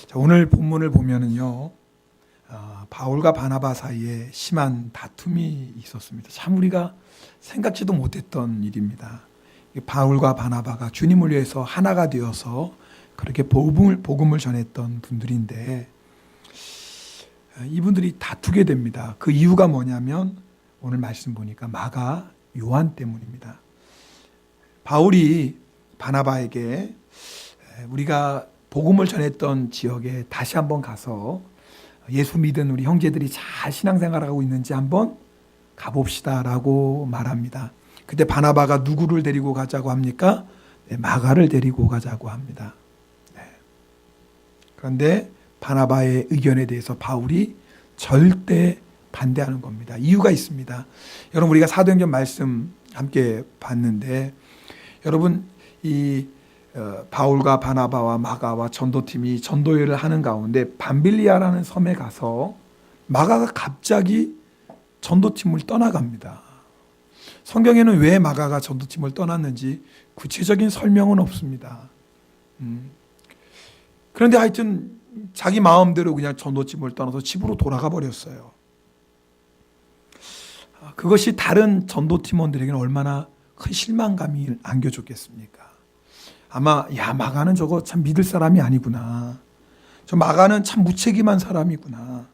자, 오늘 본문을 보면은요, 바울과 바나바 사이에 심한 다툼이 있었습니다. 참 우리가 생각지도 못했던 일입니다. 바울과 바나바가 주님을 위해서 하나가 되어서 그렇게 복음을 전했던 분들인데, 이분들이 다투게 됩니다. 그 이유가 뭐냐면 오늘 말씀 보니까 마가 요한 때문입니다. 바울이 바나바에게 우리가 복음을 전했던 지역에 다시 한번 가서 예수 믿은 우리 형제들이 잘 신앙생활하고 있는지 한번 가봅시다 라고 말합니다. 그때 바나바가 누구를 데리고 가자고 합니까? 네, 마가를 데리고 가자고 합니다. 네. 그런데 바나바의 의견에 대해서 바울이 절대 반대하는 겁니다. 이유가 있습니다. 여러분, 우리가 사도행전 말씀 함께 봤는데, 여러분 이 바울과 바나바와 마가와 전도팀이 전도회를 하는 가운데 밤빌리아라는 섬에 가서 마가가 갑자기 전도팀을 떠나갑니다. 성경에는 왜 마가가 전도팀을 떠났는지 구체적인 설명은 없습니다. 그런데 하여튼 자기 마음대로 그냥 전도팀을 떠나서 집으로 돌아가 버렸어요. 그것이 다른 전도팀원들에게는 얼마나 큰 실망감이 안겨줬겠습니까? 아마 마가는 저거 참 믿을 사람이 아니구나. 저 마가는 참 무책임한 사람이구나.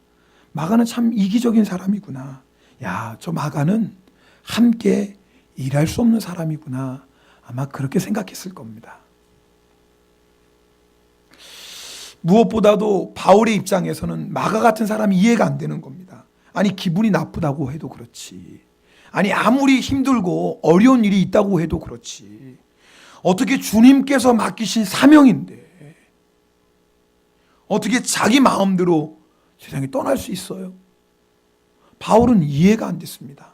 마가는 참 이기적인 사람이구나. 저 마가는 함께 일할 수 없는 사람이구나. 아마 그렇게 생각했을 겁니다. 무엇보다도 바울의 입장에서는 마가 같은 사람이 이해가 안 되는 겁니다. 아니, 기분이 나쁘다고 해도 그렇지. 아니, 아무리 힘들고 어려운 일이 있다고 해도 그렇지. 어떻게 주님께서 맡기신 사명인데 어떻게 자기 마음대로 세상에 떠날 수 있어요? 바울은 이해가 안 됐습니다.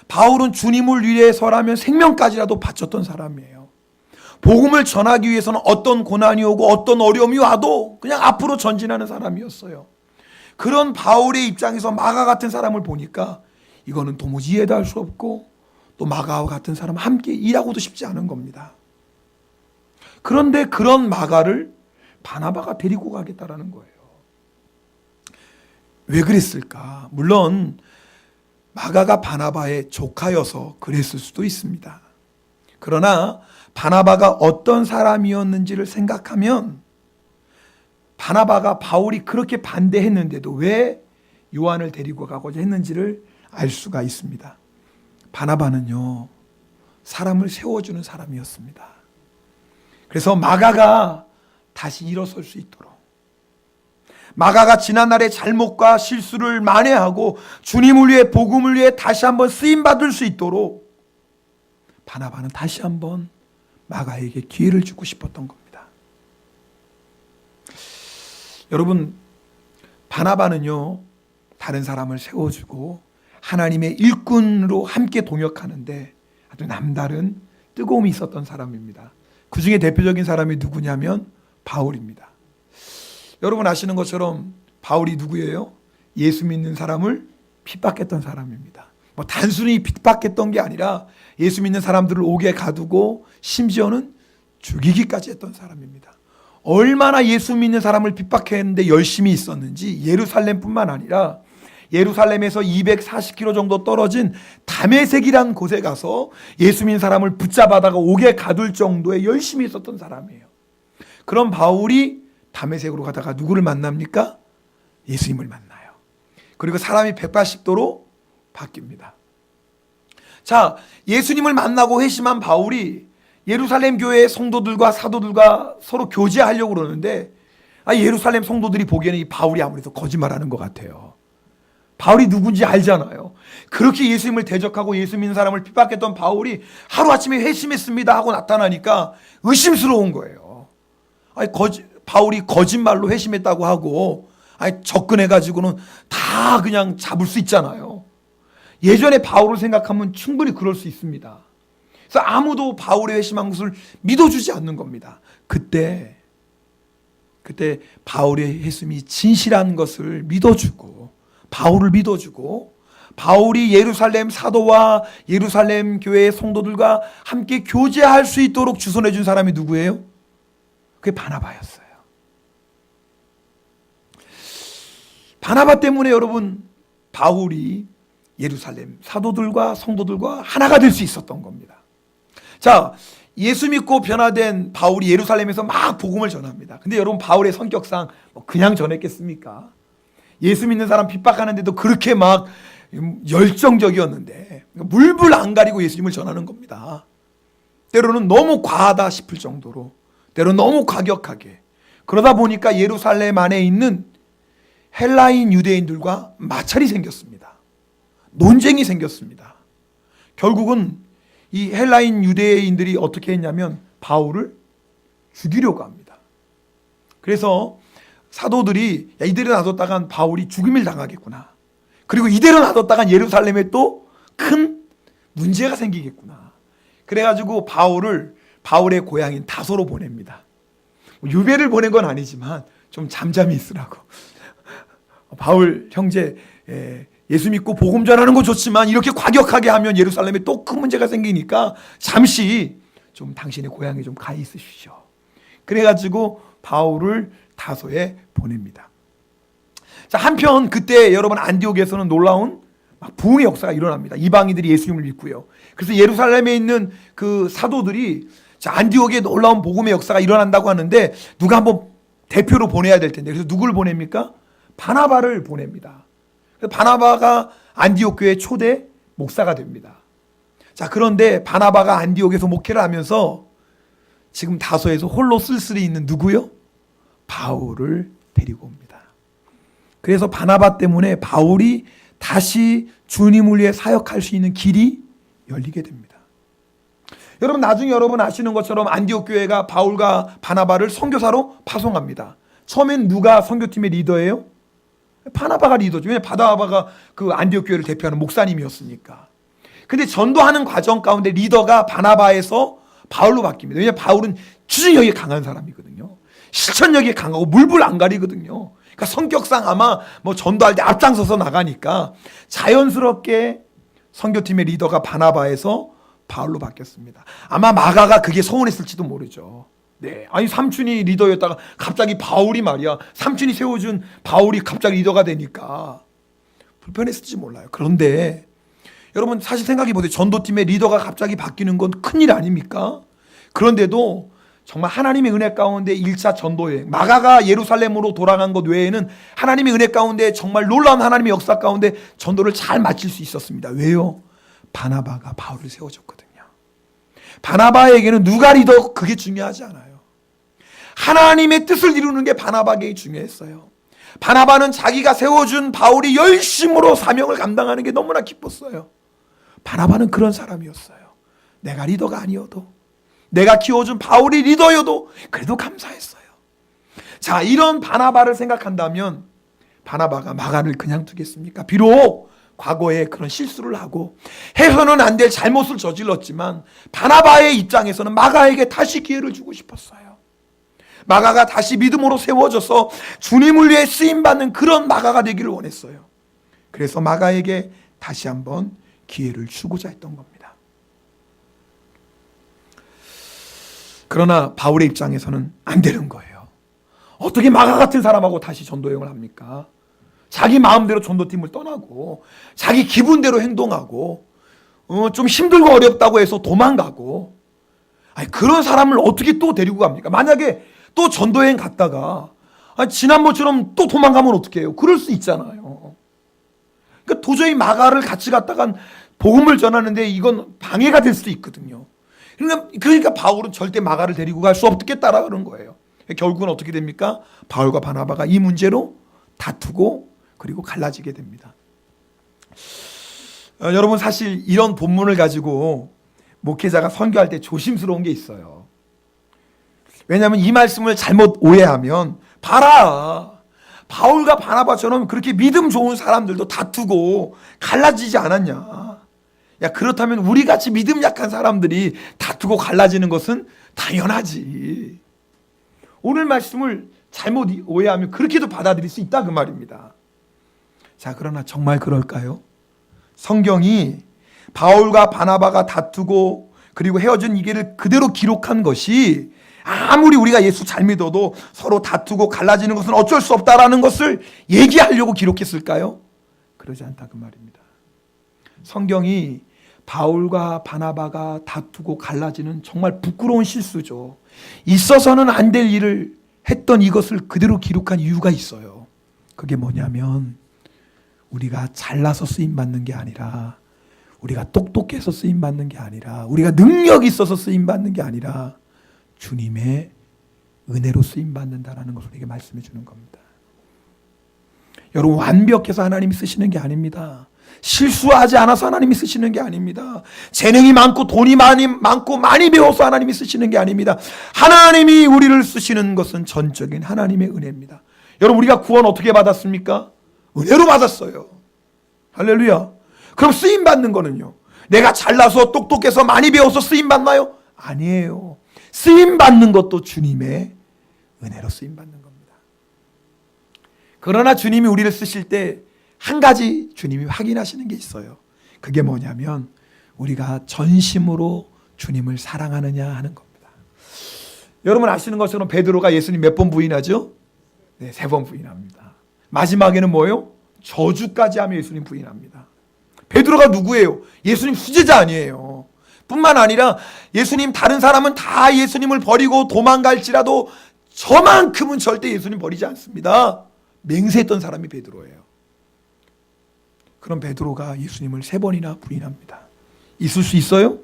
바울은 주님을 위해서라면 생명까지라도 바쳤던 사람이에요. 복음을 전하기 위해서는 어떤 고난이 오고 어떤 어려움이 와도 그냥 앞으로 전진하는 사람이었어요. 그런 바울의 입장에서 마가 같은 사람을 보니까 이거는 도무지 이해도 할 수 없고, 또 마가와 같은 사람 함께 일하고도 싶지 않은 겁니다. 그런데 그런 마가를 바나바가 데리고 가겠다라는 거예요. 왜 그랬을까? 물론 마가가 바나바의 조카여서 그랬을 수도 있습니다. 그러나 바나바가 어떤 사람이었는지를 생각하면 바나바가 바울이 그렇게 반대했는데도 왜 요한을 데리고 가고자 했는지를 알 수가 있습니다. 바나바는요, 사람을 세워주는 사람이었습니다. 그래서 마가가 다시 일어설 수 있도록, 마가가 지난날의 잘못과 실수를 만회하고 주님을 위해 복음을 위해 다시 한번 쓰임받을 수 있도록 바나바는 다시 한번 마가에게 기회를 주고 싶었던 겁니다. 여러분, 바나바는요, 다른 사람을 세워주고 하나님의 일꾼으로 함께 동역하는데 아주 남다른 뜨거움이 있었던 사람입니다. 그 중에 대표적인 사람이 누구냐면 바울입니다. 여러분 아시는 것처럼 바울이 누구예요? 예수 믿는 사람을 핍박했던 사람입니다. 단순히 핍박했던 게 아니라 예수 믿는 사람들을 옥에 가두고 심지어는 죽이기까지 했던 사람입니다. 얼마나 예수 믿는 사람을 핍박했는데 열심히 있었는지 예루살렘뿐만 아니라 예루살렘에서 240km 정도 떨어진 다메섹이라는 곳에 가서 예수 믿는 사람을 붙잡아다가 옥에 가둘 정도의 열심히 있었던 사람이에요. 그럼 바울이 다메섹으로 가다가 누구를 만납니까? 예수님을 만나요. 그리고 사람이 180도로 바뀝니다. 자, 예수님을 만나고 회심한 바울이 예루살렘 교회의 성도들과 사도들과 서로 교제하려고 그러는데, 예루살렘 성도들이 보기에는 이 바울이 아무래도 거짓말하는 것 같아요. 바울이 누군지 알잖아요. 그렇게 예수님을 대적하고 예수 믿는 사람을 핍박했던 바울이 하루아침에 회심했습니다 하고 나타나니까 의심스러운 거예요. 바울이 거짓말로 회심했다고 하고 접근해가지고는 다 그냥 잡을 수 있잖아요. 예전에 바울을 생각하면 충분히 그럴 수 있습니다. 그래서 아무도 바울의 회심한 것을 믿어주지 않는 겁니다. 그때 바울의 회심이 진실한 것을 믿어주고, 바울을 믿어주고, 바울이 예루살렘 사도와 예루살렘 교회의 성도들과 함께 교제할 수 있도록 주선해 준 사람이 누구예요? 그게 바나바였어요. 바나바 때문에 여러분 바울이 예루살렘 사도들과 성도들과 하나가 될 수 있었던 겁니다. 자, 예수 믿고 변화된 바울이 예루살렘에서 막 복음을 전합니다. 근데 여러분 바울의 성격상 그냥 전했겠습니까? 예수 믿는 사람 핍박하는데도 그렇게 막 열정적이었는데 물불 안 가리고 예수님을 전하는 겁니다. 때로는 너무 과하다 싶을 정도로, 때로는 너무 과격하게. 그러다 보니까 예루살렘 안에 있는 헬라인 유대인들과 마찰이 생겼습니다. 논쟁이 생겼습니다. 결국은 이 헬라인 유대인들이 어떻게 했냐면 바울을 죽이려고 합니다. 그래서 사도들이 야, 이대로 놔뒀다간 바울이 죽임을 당하겠구나. 그리고 이대로 놔뒀다간 예루살렘에 또 큰 문제가 생기겠구나. 그래가지고 바울의 고향인 다소로 보냅니다. 유배를 보낸 건 아니지만 좀 잠잠히 있으라고. 바울 형제, 예수 믿고 복음 전하는 거 좋지만 이렇게 과격하게 하면 예루살렘에 또 큰 문제가 생기니까 잠시 좀 당신의 고향에 좀 가 있으시죠. 그래가지고 바울을 다소에 보냅니다. 자, 한편 그때 여러분 안디옥에서는 놀라운 부흥의 역사가 일어납니다. 이방인들이 예수님을 믿고요. 그래서 예루살렘에 있는 그 사도들이 자, 안디옥에 놀라운 복음의 역사가 일어난다고 하는데 누가 한번 대표로 보내야 될 텐데 그래서 누구를 보냅니까? 바나바를 보냅니다. 바나바가 안디옥 교회 초대 목사가 됩니다. 자, 그런데 바나바가 안디옥에서 목회를 하면서 지금 다소에서 홀로 쓸쓸히 있는 누구요? 바울을 데리고 옵니다. 그래서 바나바 때문에 바울이 다시 주님을 위해 사역할 수 있는 길이 열리게 됩니다. 여러분 나중에 여러분 아시는 것처럼 안디옥 교회가 바울과 바나바를 선교사로 파송합니다. 처음엔 누가 선교팀의 리더예요? 바나바가 리더죠. 왜냐하면 바나바가 그 안디옥 교회를 대표하는 목사님이었으니까. 근데 전도하는 과정 가운데 리더가 바나바에서 바울로 바뀝니다. 왜냐하면 바울은 추진력이 강한 사람이거든요. 실천력이 강하고 물불 안 가리거든요. 그러니까 성격상 아마 뭐 전도할 때 앞장서서 나가니까 자연스럽게 선교팀의 리더가 바나바에서 바울로 바뀌었습니다. 아마 마가가 그게 서운했을지도 모르죠. 네, 아니 삼촌이 리더였다가 갑자기 바울이 말이야. 삼촌이 세워준 바울이 갑자기 리더가 되니까 불편했을지 몰라요. 그런데 여러분 사실 생각해 보세요. 전도팀의 리더가 갑자기 바뀌는 건 큰일 아닙니까? 그런데도 정말 하나님의 은혜 가운데 1차 전도여행, 마가가 예루살렘으로 돌아간 것 외에는 하나님의 은혜 가운데 정말 놀라운 하나님의 역사 가운데 전도를 잘 마칠 수 있었습니다. 왜요? 바나바가 바울을 세워줬거든요. 바나바에게는 누가 리더 그게 중요하지 않아요. 하나님의 뜻을 이루는 게 바나바에게 중요했어요. 바나바는 자기가 세워준 바울이 열심으로 사명을 감당하는 게 너무나 기뻤어요. 바나바는 그런 사람이었어요. 내가 리더가 아니어도, 내가 키워준 바울이 리더여도 그래도 감사했어요. 자, 이런 바나바를 생각한다면 바나바가 마가를 그냥 두겠습니까? 비록 과거에 그런 실수를 하고 해서는 안 될 잘못을 저질렀지만 바나바의 입장에서는 마가에게 다시 기회를 주고 싶었어요. 마가가 다시 믿음으로 세워져서 주님을 위해 쓰임받는 그런 마가가 되기를 원했어요. 그래서 마가에게 다시 한번 기회를 주고자 했던 겁니다. 그러나 바울의 입장에서는 안 되는 거예요. 어떻게 마가 같은 사람하고 다시 전도여행을 합니까? 자기 마음대로 전도팀을 떠나고 자기 기분대로 행동하고 좀 힘들고 어렵다고 해서 도망가고, 아니, 그런 사람을 어떻게 또 데리고 갑니까? 만약에 또 전도여행 갔다가 지난번처럼 또 도망가면 어떻게 해요? 그럴 수 있잖아요. 그러니까 도저히 마가를 같이 갔다간 복음을 전하는데 이건 방해가 될 수도 있거든요. 그러니까 바울은 절대 마가를 데리고 갈 수 없겠다라는 거예요. 결국은 어떻게 됩니까? 바울과 바나바가 이 문제로 다투고 그리고 갈라지게 됩니다. 여러분 사실 이런 본문을 가지고 목회자가 선교할 때 조심스러운 게 있어요. 왜냐하면 이 말씀을 잘못 오해하면 봐라, 바울과 바나바처럼 그렇게 믿음 좋은 사람들도 다투고 갈라지지 않았냐. 야, 그렇다면 우리같이 믿음 약한 사람들이 다투고 갈라지는 것은 당연하지. 오늘 말씀을 잘못 오해하면 그렇게도 받아들일 수 있다 그 말입니다. 자, 그러나 정말 그럴까요? 성경이 바울과 바나바가 다투고 그리고 헤어진 이계를 그대로 기록한 것이 아무리 우리가 예수 잘 믿어도 서로 다투고 갈라지는 것은 어쩔 수 없다라는 것을 얘기하려고 기록했을까요? 그러지 않다 그 말입니다. 성경이 바울과 바나바가 다투고 갈라지는 정말 부끄러운 실수죠. 있어서는 안 될 일을 했던 이것을 그대로 기록한 이유가 있어요. 그게 뭐냐면 우리가 잘나서 쓰임받는 게 아니라, 우리가 똑똑해서 쓰임받는 게 아니라, 우리가 능력이 있어서 쓰임받는 게 아니라 주님의 은혜로 쓰임받는다라는 것을 우리에게 말씀해 주는 겁니다. 여러분, 완벽해서 하나님이 쓰시는 게 아닙니다. 실수하지 않아서 하나님이 쓰시는 게 아닙니다. 재능이 많고 돈이 많고 많이 배워서 하나님이 쓰시는 게 아닙니다. 하나님이 우리를 쓰시는 것은 전적인 하나님의 은혜입니다. 여러분, 우리가 구원 어떻게 받았습니까? 은혜로 받았어요. 할렐루야. 그럼 쓰임받는 거는요? 내가 잘나서 똑똑해서 많이 배워서 쓰임받나요? 아니에요. 쓰임받는 것도 주님의 은혜로 쓰임받는 겁니다. 그러나 주님이 우리를 쓰실 때 한 가지 주님이 확인하시는 게 있어요. 그게 뭐냐면 우리가 전심으로 주님을 사랑하느냐 하는 겁니다. 여러분 아시는 것처럼 베드로가 예수님 몇 번 부인하죠? 네, 3번 부인합니다. 마지막에는 뭐예요? 저주까지 하며 예수님 부인합니다. 베드로가 누구예요? 예수님 수제자 아니에요. 뿐만 아니라 예수님, 다른 사람은 다 예수님을 버리고 도망갈지라도 저만큼은 절대 예수님 버리지 않습니다. 맹세했던 사람이 베드로예요. 그럼 베드로가 예수님을 3번이나 부인합니다. 있을 수 있어요?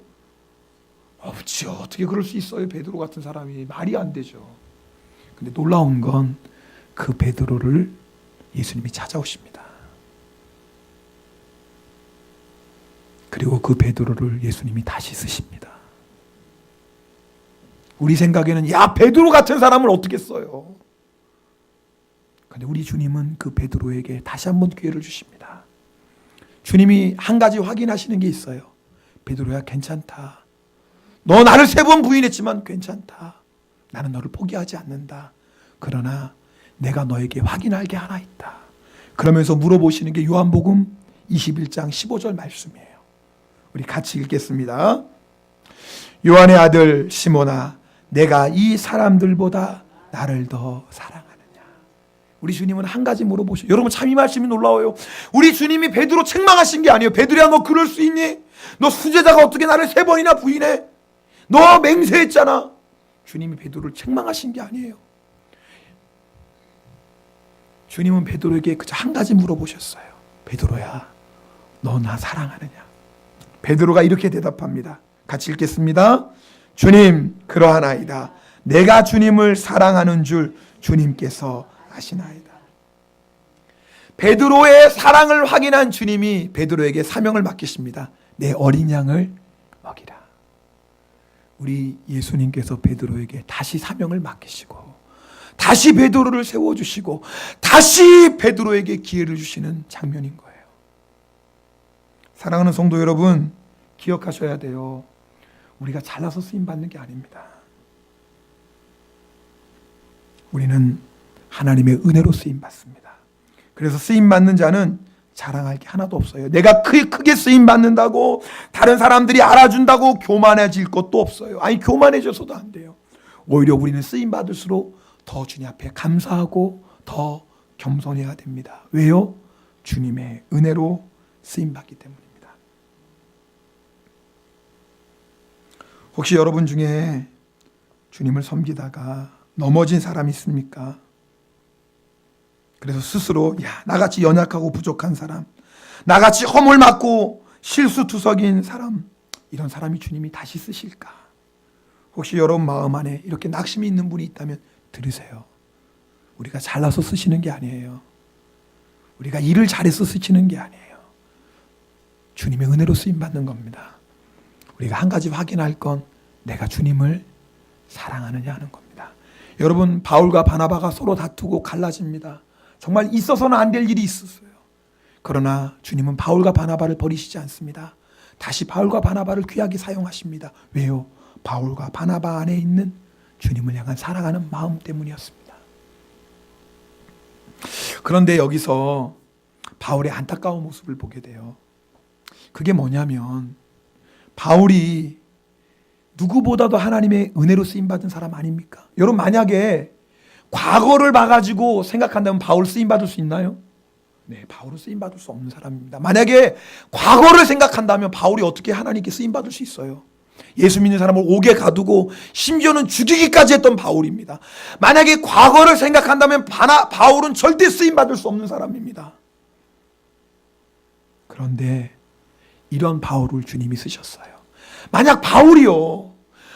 없죠. 어떻게 그럴 수 있어요? 베드로 같은 사람이. 말이 안 되죠. 근데 놀라운 건 그 베드로를 예수님이 찾아오십니다. 그리고 그 베드로를 예수님이 다시 쓰십니다. 우리 생각에는 야, 베드로 같은 사람을 어떻게 써요? 근데 우리 주님은 그 베드로에게 다시 한번 기회를 주십니다. 주님이 한 가지 확인하시는 게 있어요. 베드로야, 괜찮다. 너 나를 3번 부인했지만 괜찮다. 나는 너를 포기하지 않는다. 그러나 내가 너에게 확인할 게 하나 있다. 그러면서 물어보시는 게 요한복음 21장 15절 말씀이에요. 우리 같이 읽겠습니다. 요한의 아들 시몬아, 내가 이 사람들보다 나를 더 사랑하느냐. 우리 주님은 한 가지 물어보셔요. 여러분, 참 이 말씀이 놀라워요. 우리 주님이 베드로 책망하신 게 아니에요. 베드로야, 너 그럴 수 있니? 너 수제자가 어떻게 나를 3번이나 부인해? 너 맹세했잖아. 주님이 베드로를 책망하신 게 아니에요. 주님은 베드로에게 그저 한 가지 물어보셨어요. 베드로야, 너 나 사랑하느냐? 베드로가 이렇게 대답합니다. 같이 읽겠습니다. 주님, 그러하나이다. 내가 주님을 사랑하는 줄 주님께서 아시나이다. 베드로의 사랑을 확인한 주님이 베드로에게 사명을 맡기십니다. 내 어린 양을 먹이라. 우리 예수님께서 베드로에게 다시 사명을 맡기시고 다시 베드로를 세워주시고 다시 베드로에게 기회를 주시는 장면인 거예요. 사랑하는 성도 여러분, 기억하셔야 돼요. 우리가 잘나서 쓰임받는 게 아닙니다. 우리는 하나님의 은혜로 쓰임받습니다. 그래서 쓰임받는 자는 자랑할 게 하나도 없어요. 내가 크게 쓰임받는다고 다른 사람들이 알아준다고 교만해질 것도 없어요. 아니, 교만해져서도 안 돼요. 오히려 우리는 쓰임받을수록 더 주님 앞에 감사하고 더 겸손해야 됩니다. 왜요? 주님의 은혜로 쓰임받기 때문입니다. 혹시 여러분 중에 주님을 섬기다가 넘어진 사람이 있습니까? 그래서 스스로 나같이 연약하고 부족한 사람, 나같이 허물 맞고 실수투석인 사람, 이런 사람이 주님이 다시 쓰실까? 혹시 여러분 마음 안에 이렇게 낙심이 있는 분이 있다면 들으세요. 우리가 잘나서 쓰시는 게 아니에요. 우리가 일을 잘해서 쓰시는 게 아니에요. 주님의 은혜로 쓰임받는 겁니다. 우리가 한 가지 확인할 건 내가 주님을 사랑하느냐 하는 겁니다. 여러분, 바울과 바나바가 서로 다투고 갈라집니다. 정말 있어서는 안 될 일이 있었어요. 그러나 주님은 바울과 바나바를 버리시지 않습니다. 다시 바울과 바나바를 귀하게 사용하십니다. 왜요? 바울과 바나바 안에 있는 주님을 향한 사랑하는 마음 때문이었습니다. 그런데 여기서 바울의 안타까운 모습을 보게 돼요. 그게 뭐냐면 바울이 누구보다도 하나님의 은혜로 쓰임받은 사람 아닙니까? 여러분 만약에 과거를 봐가지고 생각한다면 바울 쓰임받을 수 있나요? 네, 바울은 쓰임받을 수 없는 사람입니다. 만약에 과거를 생각한다면 바울이 어떻게 하나님께 쓰임받을 수 있어요? 예수 믿는 사람을 옥에 가두고 심지어는 죽이기까지 했던 바울입니다. 만약에 과거를 생각한다면 바울은 절대 쓰임받을 수 없는 사람입니다. 그런데 이런 바울을 주님이 쓰셨어요. 만약 바울이요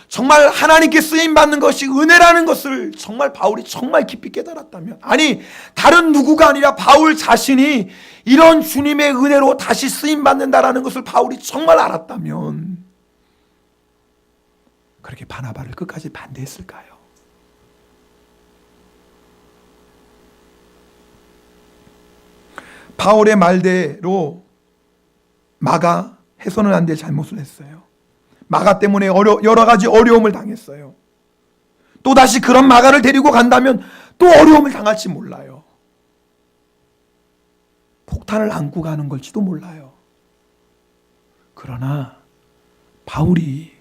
정말 하나님께 쓰임받는 것이 은혜라는 것을 정말 바울이 정말 깊이 깨달았다면, 아니 다른 누구가 아니라 바울 자신이 이런 주님의 은혜로 다시 쓰임받는다라는 것을 바울이 정말 알았다면 그렇게 바나바를 끝까지 반대했을까요? 바울의 말대로 마가 해서는 안 될 잘못을 했어요. 마가 때문에 여러 가지 어려움을 당했어요. 또다시 그런 마가를 데리고 간다면 또 어려움을 당할지 몰라요. 폭탄을 안고 가는 걸지도 몰라요. 그러나 바울이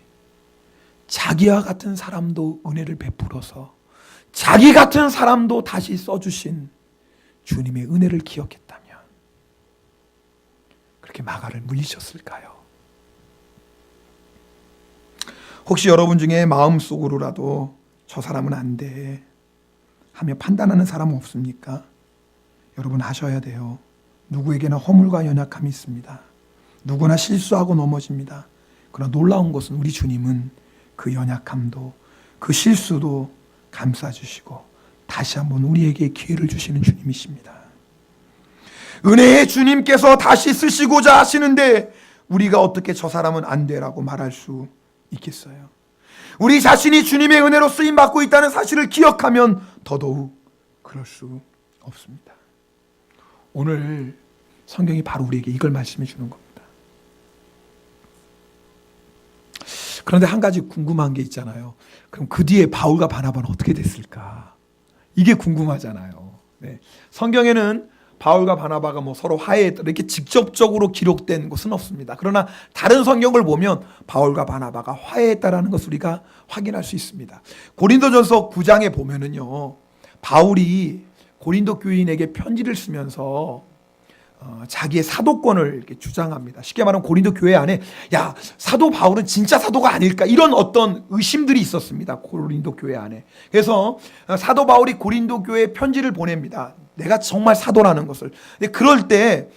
자기와 같은 사람도 은혜를 베풀어서 자기 같은 사람도 다시 써주신 주님의 은혜를 기억했다면 그렇게 마가를 물리쳤을까요? 혹시 여러분 중에 마음속으로라도 저 사람은 안 돼 하며 판단하는 사람은 없습니까? 여러분 아셔야 돼요. 누구에게나 허물과 연약함이 있습니다. 누구나 실수하고 넘어집니다. 그러나 놀라운 것은 우리 주님은 그 연약함도 그 실수도 감싸주시고 다시 한번 우리에게 기회를 주시는 주님이십니다. 은혜의 주님께서 다시 쓰시고자 하시는데 우리가 어떻게 저 사람은 안 돼라고 말할 수 있겠어요? 우리 자신이 주님의 은혜로 쓰임받고 있다는 사실을 기억하면 더더욱 그럴 수 없습니다. 오늘 성경이 바로 우리에게 이걸 말씀해 주는 겁니다. 그런데 한 가지 궁금한 게 있잖아요. 그럼 그 뒤에 바울과 바나바는 어떻게 됐을까? 이게 궁금하잖아요. 네. 성경에는 바울과 바나바가 서로 화해했다 이렇게 직접적으로 기록된 것은 없습니다. 그러나 다른 성경을 보면 바울과 바나바가 화해했다라는 것을 우리가 확인할 수 있습니다. 고린도전서 9장에 보면은요, 바울이 고린도 교인에게 편지를 쓰면서 자기의 사도권을 이렇게 주장합니다. 쉽게 말하면 고린도 교회 안에 야 사도 바울은 진짜 사도가 아닐까 이런 어떤 의심들이 있었습니다. 고린도 교회 안에. 그래서 사도 바울이 고린도 교회에 편지를 보냅니다. 내가 정말 사도라는 것을. 근데 그럴 때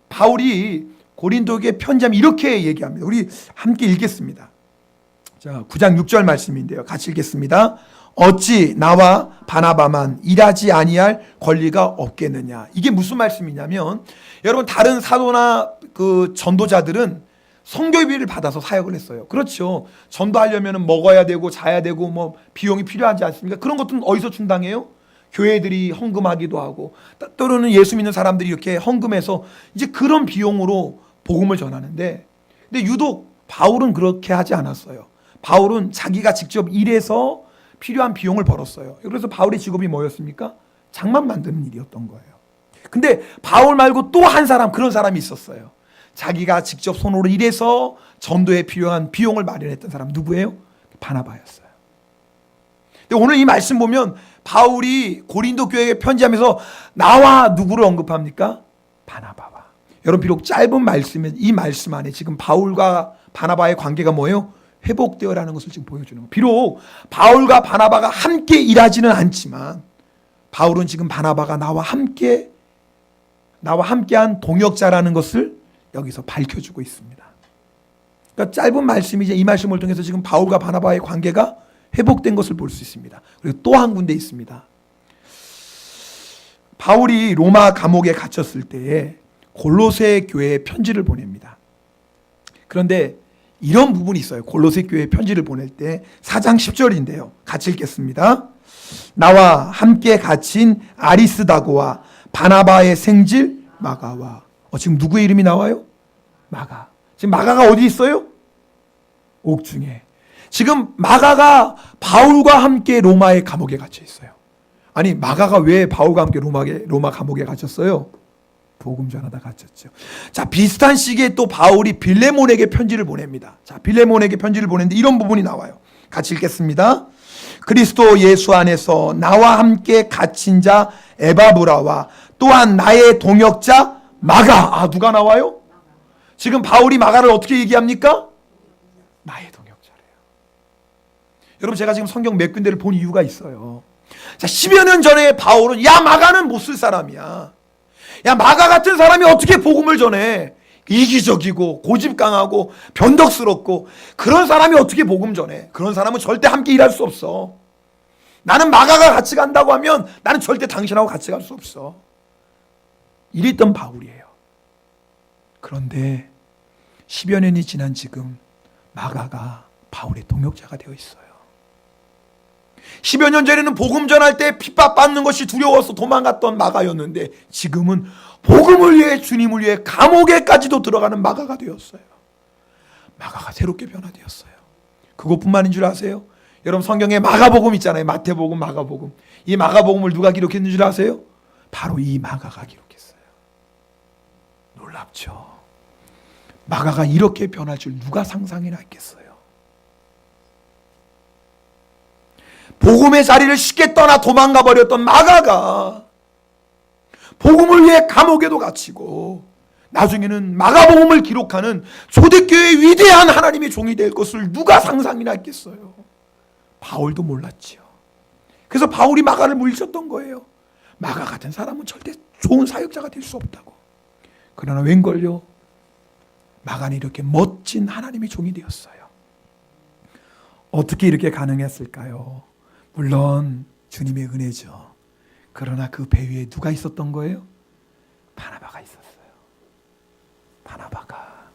바울이 고린도에게 편지하면 이렇게 얘기합니다. 우리 함께 읽겠습니다. 자, 9장 6절 말씀인데요. 같이 읽겠습니다. 어찌 나와 바나바만 일하지 아니할 권리가 없겠느냐. 이게 무슨 말씀이냐면, 여러분 다른 사도나 그 전도자들은 성교비를 받아서 사역을 했어요. 그렇죠. 전도하려면 먹어야 되고 자야 되고 비용이 필요하지 않습니까? 그런 것들은 어디서 충당해요? 교회들이 헌금하기도 하고 또는 예수 믿는 사람들이 이렇게 헌금해서 이제 그런 비용으로 복음을 전하는데, 근데 유독 바울은 그렇게 하지 않았어요. 바울은 자기가 직접 일해서 필요한 비용을 벌었어요. 그래서 바울의 직업이 뭐였습니까? 장막 만드는 일이었던 거예요. 근데 바울 말고 또 한 사람, 그런 사람이 있었어요. 자기가 직접 손으로 일해서 전도에 필요한 비용을 마련했던 사람, 누구예요? 바나바였어요. 근데 오늘 이 말씀 보면 바울이 고린도 교회에 편지하면서 나와 누구를 언급합니까? 바나바와. 여러분 비록 짧은 말씀은 이 말씀 안에 지금 바울과 바나바의 관계가 뭐예요? 회복되어라는 것을 지금 보여주는 거예요. 비록 바울과 바나바가 함께 일하지는 않지만 바울은 지금 바나바가 나와 함께한 동역자라는 것을 여기서 밝혀주고 있습니다. 그러니까 짧은 말씀이 이제 이 말씀을 통해서 지금 바울과 바나바의 관계가 회복된 것을 볼 수 있습니다. 그리고 또 한 군데 있습니다. 바울이 로마 감옥에 갇혔을 때에 골로새 교회에 편지를 보냅니다. 그런데 이런 부분이 있어요. 골로새 교회에 편지를 보낼 때 4장 10절인데요. 같이 읽겠습니다. 나와 함께 갇힌 아리스다고와 바나바의 생질 마가와. 지금 누구의 이름이 나와요? 마가. 지금 마가가 어디 있어요? 옥중에. 지금 마가가 바울과 함께 로마의 감옥에 갇혀 있어요. 아니 마가가 왜 바울과 함께 로마 감옥에 갇혔어요? 복음 전하다 갇혔죠. 자, 비슷한 시기에 또 바울이 빌레몬에게 편지를 보냅니다. 자, 빌레몬에게 편지를 보냈는데 이런 부분이 나와요. 같이 읽겠습니다. 그리스도 예수 안에서 나와 함께 갇힌 자 에바브라와 또한 나의 동역자 마가. 아, 누가 나와요? 지금 바울이 마가를 어떻게 얘기합니까? 나의 동역자래요. 여러분, 제가 지금 성경 몇 군데를 본 이유가 있어요. 자, 10여 년 전에 바울은 야, 마가는 못 쓸 사람이야. 야, 마가 같은 사람이 어떻게 복음을 전해? 이기적이고 고집 강하고 변덕스럽고 그런 사람이 어떻게 복음 전해? 그런 사람은 절대 함께 일할 수 없어. 나는 마가가 같이 간다고 하면 나는 절대 당신하고 같이 갈 수 없어. 이랬던 바울이에요. 그런데 10여 년이 지난 지금 마가가 바울의 동역자가 되어 있어요. 10여 년 전에는 복음 전할 때 핍박받는 것이 두려워서 도망갔던 마가였는데 지금은 복음을 위해, 주님을 위해 감옥에까지도 들어가는 마가가 되었어요. 마가가 새롭게 변화되었어요. 그것뿐만인 줄 아세요? 여러분, 성경에 마가복음 있잖아요. 마태복음, 마가복음. 이 마가복음을 누가 기록했는 줄 아세요? 바로 이 마가가 기록했어요. 놀랍죠? 마가가 이렇게 변할 줄 누가 상상이나 했겠어요? 복음의 자리를 쉽게 떠나 도망가 버렸던 마가가 복음을 위해 감옥에도 갇히고 나중에는 마가복음을 기록하는 초대교회의 위대한 하나님의 종이 될 것을 누가 상상이나 했겠어요? 바울도 몰랐지요. 그래서 바울이 마가를 물리쳤던 거예요. 마가 같은 사람은 절대 좋은 사역자가 될 수 없다고. 그러나 웬걸요? 마가는 이렇게 멋진 하나님의 종이 되었어요. 어떻게 이렇게 가능했을까요? 물론 주님의 은혜죠. 그러나 그 배 위에 누가 있었던 거예요? 바나바가 있었어요. 바나바가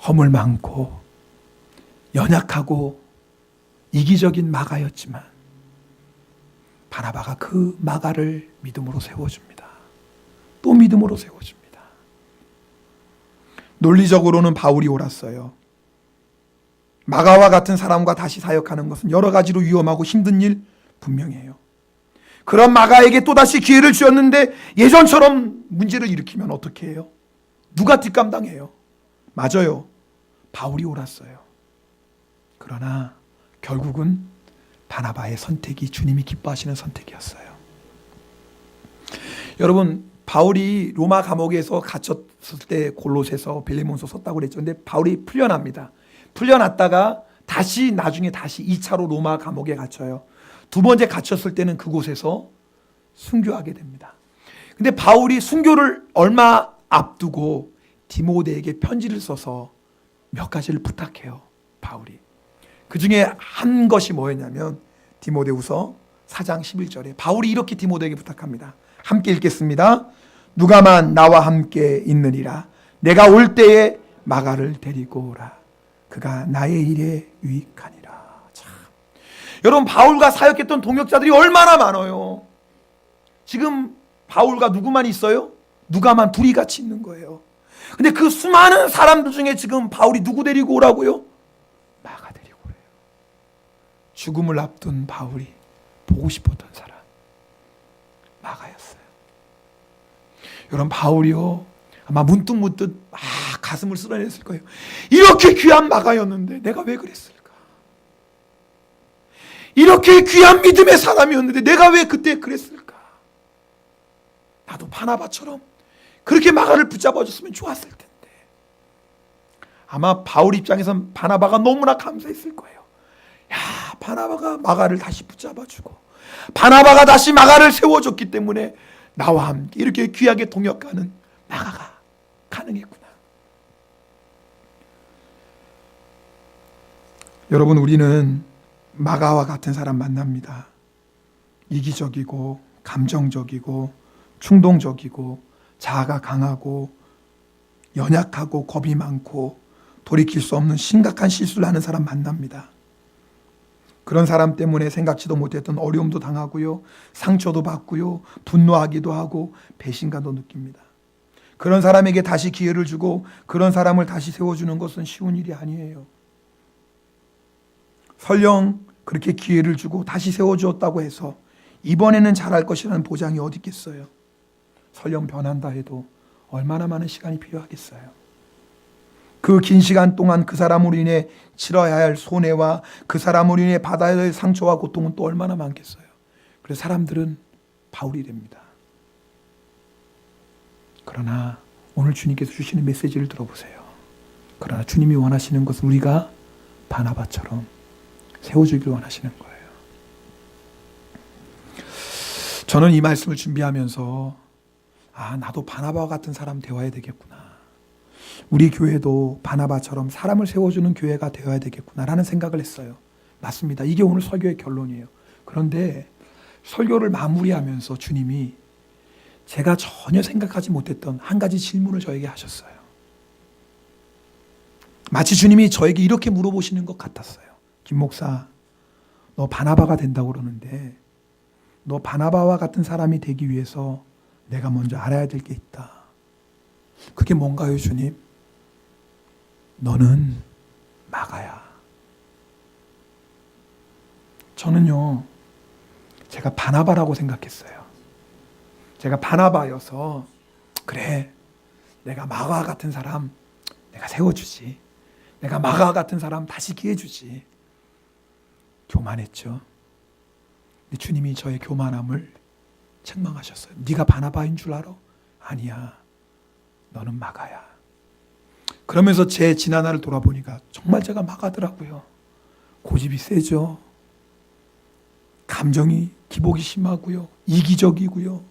허물 많고 연약하고 이기적인 마가였지만 바나바가 그 마가를 믿음으로 세워줍니다. 또 믿음으로 세워줍니다. 논리적으로는 바울이 옳았어요. 마가와 같은 사람과 다시 사역하는 것은 여러 가지로 위험하고 힘든 일 분명해요. 그런 마가에게 또다시 기회를 주었는데 예전처럼 문제를 일으키면 어떻게 해요? 누가 뒷감당해요? 맞아요. 바울이 옳았어요. 그러나 결국은 바나바의 선택이 주님이 기뻐하시는 선택이었어요. 여러분, 바울이 로마 감옥에서 갇혔을 때 골로새서, 빌레몬서 썼다고 그랬죠. 근데 바울이 풀려납니다. 풀려났다가 나중에 다시 2차로 로마 감옥에 갇혀요. 두 번째 갇혔을 때는 그곳에서 순교하게 됩니다. 근데 바울이 순교를 얼마 앞두고 디모데에게 편지를 써서 몇 가지를 부탁해요. 바울이. 그 중에 한 것이 뭐였냐면 디모데후서 4장 11절에 바울이 이렇게 디모데에게 부탁합니다. 함께 읽겠습니다. 누가만 나와 함께 있느니라. 내가 올 때에 마가를 데리고 오라. 그가 나의 일에 유익하니라. 참. 여러분, 바울과 사역했던 동역자들이 얼마나 많아요. 지금 바울과 누구만 있어요? 누가만 둘이 같이 있는 거예요. 근데 그 수많은 사람들 중에 지금 바울이 누구 데리고 오라고요? 마가 데리고 오래요. 죽음을 앞둔 바울이 보고 싶었던 사람 마가였어요. 여러분, 바울이요 아마 문득문득 가슴을 쓸어냈을 거예요. 이렇게 귀한 마가였는데 내가 왜 그랬을까? 이렇게 귀한 믿음의 사람이었는데 내가 왜 그때 그랬을까? 나도 바나바처럼 그렇게 마가를 붙잡아줬으면 좋았을 텐데. 아마 바울 입장에선 바나바가 너무나 감사했을 거예요. 야, 바나바가 마가를 다시 붙잡아주고 바나바가 다시 마가를 세워줬기 때문에 나와 함께 이렇게 귀하게 동역하는 마가가 가능했구나. 여러분, 우리는 마가와 같은 사람 만납니다. 이기적이고 감정적이고 충동적이고 자아가 강하고 연약하고 겁이 많고 돌이킬 수 없는 심각한 실수를 하는 사람 만납니다. 그런 사람 때문에 생각지도 못했던 어려움도 당하고요, 상처도 받고요, 분노하기도 하고 배신감도 느낍니다. 그런 사람에게 다시 기회를 주고 그런 사람을 다시 세워주는 것은 쉬운 일이 아니에요. 설령 그렇게 기회를 주고 다시 세워주었다고 해서 이번에는 잘할 것이라는 보장이 어디 있겠어요? 설령 변한다 해도 얼마나 많은 시간이 필요하겠어요. 그 긴 시간 동안 그 사람으로 인해 치러야 할 손해와 그 사람으로 인해 받아야 할 상처와 고통은 또 얼마나 많겠어요. 그래서 사람들은 바울이 됩니다. 그러나 오늘 주님께서 주시는 메시지를 들어보세요. 그러나 주님이 원하시는 것은 우리가 바나바처럼 세워주길 원하시는 거예요. 저는 이 말씀을 준비하면서 나도 바나바와 같은 사람 되어야 되겠구나. 우리 교회도 바나바처럼 사람을 세워주는 교회가 되어야 되겠구나라는 생각을 했어요. 맞습니다. 이게 오늘 설교의 결론이에요. 그런데 설교를 마무리하면서 주님이 제가 전혀 생각하지 못했던 한 가지 질문을 저에게 하셨어요. 마치 주님이 저에게 이렇게 물어보시는 것 같았어요. 김 목사, 너 바나바가 된다고 그러는데 너 바나바와 같은 사람이 되기 위해서 내가 먼저 알아야 될 게 있다. 그게 뭔가요, 주님? 너는 마가야. 저는요, 제가 바나바라고 생각했어요. 제가 바나바여서 그래, 내가 마가 같은 사람 내가 세워주지. 내가 마가 같은 사람 다시 기회 주지. 교만했죠. 근데 주님이 저의 교만함을 책망하셨어요. 네가 바나바인 줄 알아? 아니야. 너는 마가야. 그러면서 제 지난날을 돌아보니까 정말 제가 마가더라고요. 고집이 세죠. 감정이 기복이 심하고요. 이기적이고요.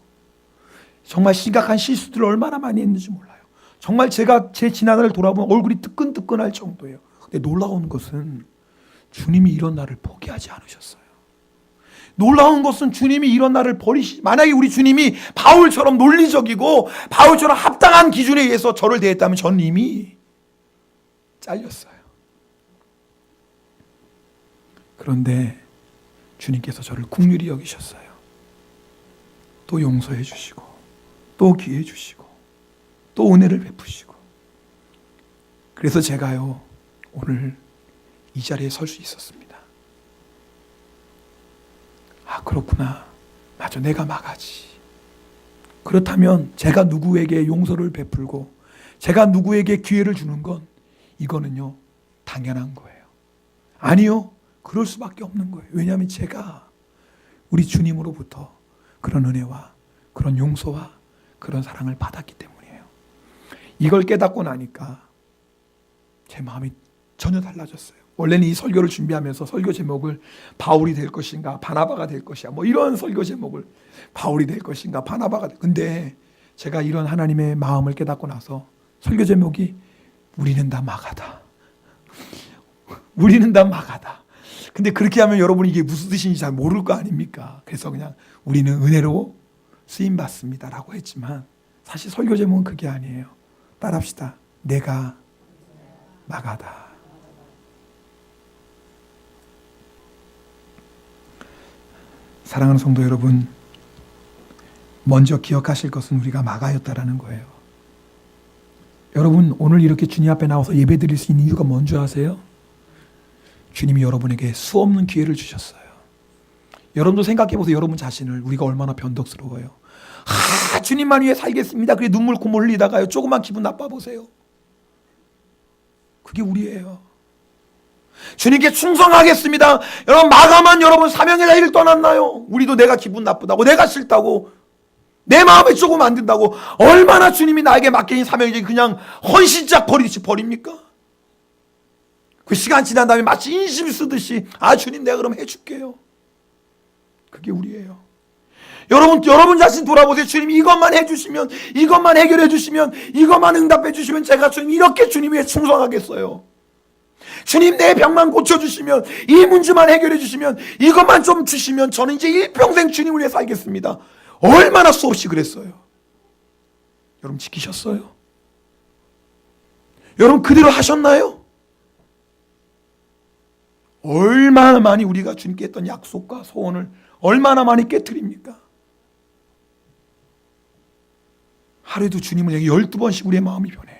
정말 심각한 실수들을 얼마나 많이 했는지 몰라요. 정말 제가 제 지난날을 돌아보면 얼굴이 뜨끈뜨끈할 정도예요. 근데 놀라운 것은 주님이 이런 나를 포기하지 않으셨어요. 놀라운 것은 주님이 이런 나를 만약에 우리 주님이 바울처럼 논리적이고 바울처럼 합당한 기준에 의해서 저를 대했다면 저는 이미 잘렸어요. 그런데 주님께서 저를 긍휼히 여기셨어요. 또 용서해 주시고 또 기회 주시고 또 은혜를 베푸시고. 그래서 제가요 오늘 이 자리에 설 수 있었습니다. 그렇구나. 맞아, 내가 마가지. 그렇다면 제가 누구에게 용서를 베풀고 제가 누구에게 기회를 주는 건 이거는요 당연한 거예요. 아니요, 그럴 수밖에 없는 거예요. 왜냐하면 제가 우리 주님으로부터 그런 은혜와 그런 용서와 그런 사랑을 받았기 때문이에요. 이걸 깨닫고 나니까 제 마음이 전혀 달라졌어요. 원래는 이 설교를 준비하면서 설교 제목을 바울이 될 것인가 바나바가 될 것이야 이런 설교 제목을 바울이 될 것인가 바나바가 근데 제가 이런 하나님의 마음을 깨닫고 나서 설교 제목이 우리는 다 마가다. 우리는 다 마가다. 근데 그렇게 하면 여러분이 이게 무슨 뜻인지 잘 모를 거 아닙니까? 그래서 그냥 우리는 은혜로 쓰임받습니다 라고 했지만 사실 설교 제목은 그게 아니에요. 따라합시다. 내가 마가다. 사랑하는 성도 여러분, 먼저 기억하실 것은 우리가 마가였다라는 거예요. 여러분, 오늘 이렇게 주님 앞에 나와서 예배 드릴 수 있는 이유가 뭔지 아세요? 주님이 여러분에게 수없는 기회를 주셨어요. 여러분도 생각해 보세요. 여러분 자신을. 우리가 얼마나 변덕스러워요. 주님만 위해 살겠습니다. 그래 눈물 콧물 흘리다가요 조금만 기분 나빠 보세요. 그게 우리예요. 주님께 충성하겠습니다. 여러분 마가만 여러분 사명의 자리를 떠났나요? 우리도 내가 기분 나쁘다고 내가 싫다고 내 마음에 조금 안 든다고 얼마나 주님이 나에게 맡긴 사명이 그냥 헌신짝 버리듯이 버립니까? 그 시간 지난 다음에 마치 인심 쓰듯이 주님 내가 그럼 해줄게요. 그게 우리예요. 여러분 자신 돌아보세요. 주님이 이것만 해주시면 이것만 해결해 주시면 이것만 응답해 주시면 제가 주님 이렇게 주님 위해 충성하겠어요. 주님 내 병만 고쳐주시면 이 문제만 해결해 주시면 이것만 좀 주시면 저는 이제 일평생 주님을 위해 살겠습니다. 얼마나 수없이 그랬어요. 여러분 지키셨어요? 여러분 그대로 하셨나요? 얼마나 많이 우리가 주님께 했던 약속과 소원을 얼마나 많이 깨트립니까? 하루에도 주님을 얘기 12번씩 우리의 마음이 변해요.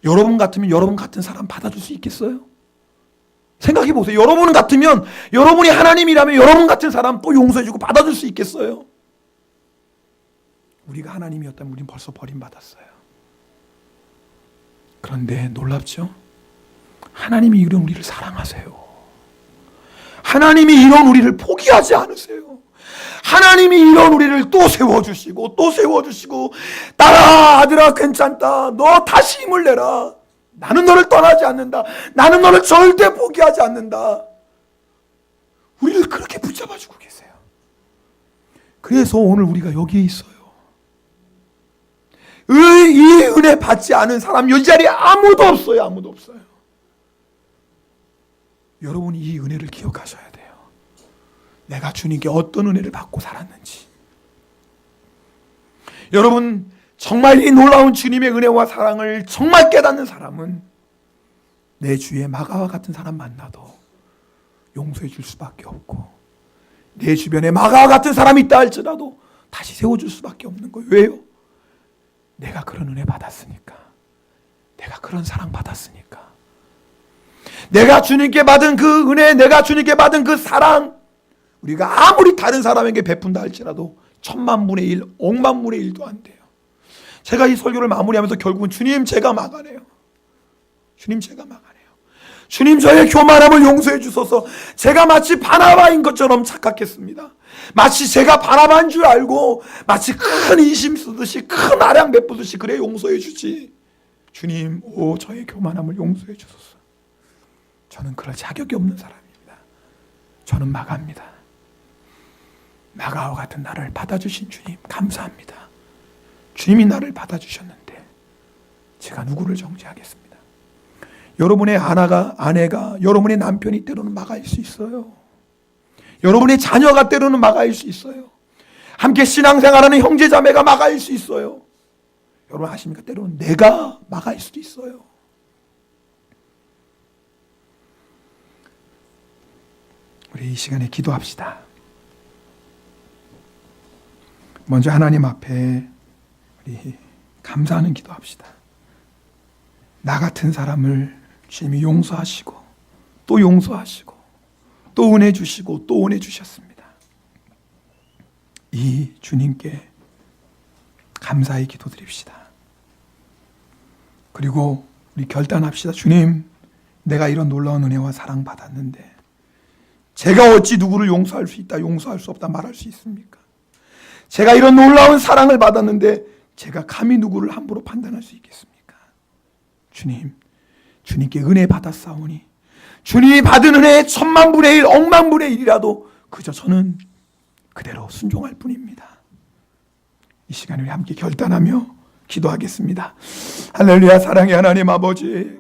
여러분 같으면 여러분 같은 사람 받아줄 수 있겠어요? 생각해 보세요. 여러분 같으면 여러분이 하나님이라면 여러분 같은 사람 또 용서해주고 받아줄 수 있겠어요? 우리가 하나님이었다면 우린 벌써 버림받았어요. 그런데 놀랍죠? 하나님이 이런 우리를 사랑하세요. 하나님이 이런 우리를 포기하지 않으세요. 하나님이 이런 우리를 또 세워주시고 또 세워주시고, 딸아 아들아 괜찮다, 너 다시 힘을 내라, 나는 너를 떠나지 않는다, 나는 너를 절대 포기하지 않는다. 우리를 그렇게 붙잡아주고 계세요. 그래서 오늘 우리가 여기에 있어요. 이 은혜 받지 않은 사람 이 자리에 아무도 없어요. 아무도 없어요. 여러분이 이 은혜를 기억하셔야 돼요. 내가 주님께 어떤 은혜를 받고 살았는지. 여러분, 정말 이 놀라운 주님의 은혜와 사랑을 정말 깨닫는 사람은 내 주위에 마가와 같은 사람 만나도 용서해 줄 수밖에 없고, 내 주변에 마가와 같은 사람이 있다 할지라도 다시 세워줄 수밖에 없는 거예요. 왜요? 내가 그런 은혜 받았으니까. 내가 그런 사랑 받았으니까. 내가 주님께 받은 그 은혜, 내가 주님께 받은 그 사랑, 우리가 아무리 다른 사람에게 베푼다 할지라도 10,000,000분의 1, 10,000,000분의 1도 안 돼요. 제가 이 설교를 마무리하면서 결국은 주님 제가 막아내요. 주님 제가 막아내요. 주님 저의 교만함을 용서해 주소서. 제가 마치 바나바인 것처럼 착각했습니다. 마치 제가 바나바인 줄 알고 마치 큰 인심 쓰듯이 큰 아량 베푸듯이 그래 용서해 주지. 주님, 오 저의 교만함을 용서해 주소서. 저는 그럴 자격이 없는 사람입니다. 저는 마가입니다. 마가와 같은 나를 받아주신 주님 감사합니다. 주님이 나를 받아주셨는데 제가 누구를 정죄하겠습니다. 여러분의 아내가 여러분의 남편이 때로는 마가일 수 있어요. 여러분의 자녀가 때로는 마가일 수 있어요. 함께 신앙생활하는 형제자매가 마가일 수 있어요. 여러분 아십니까? 때로는 내가 마가일 수도 있어요. 우리 이 시간에 기도합시다. 먼저 하나님 앞에 우리 감사하는 기도합시다. 나 같은 사람을 주님이 용서하시고 또 용서하시고 또 은혜 주시고 또 은혜 주셨습니다. 이 주님께 감사의 기도드립시다. 그리고 우리 결단합시다. 주님, 내가 이런 놀라운 은혜와 사랑 받았는데 제가 어찌 누구를 용서할 수 있다, 용서할 수 없다 말할 수 있습니까? 제가 이런 놀라운 사랑을 받았는데 제가 감히 누구를 함부로 판단할 수 있겠습니까? 주님, 주님께 은혜 받았사오니 주님이 받은 은혜의 10,000,000분의 1, 10,000,000분의 1이라도 그저 저는 그대로 순종할 뿐입니다. 이 시간에 우리 함께 결단하며 기도하겠습니다. 할렐루야. 사랑의 하나님 아버지,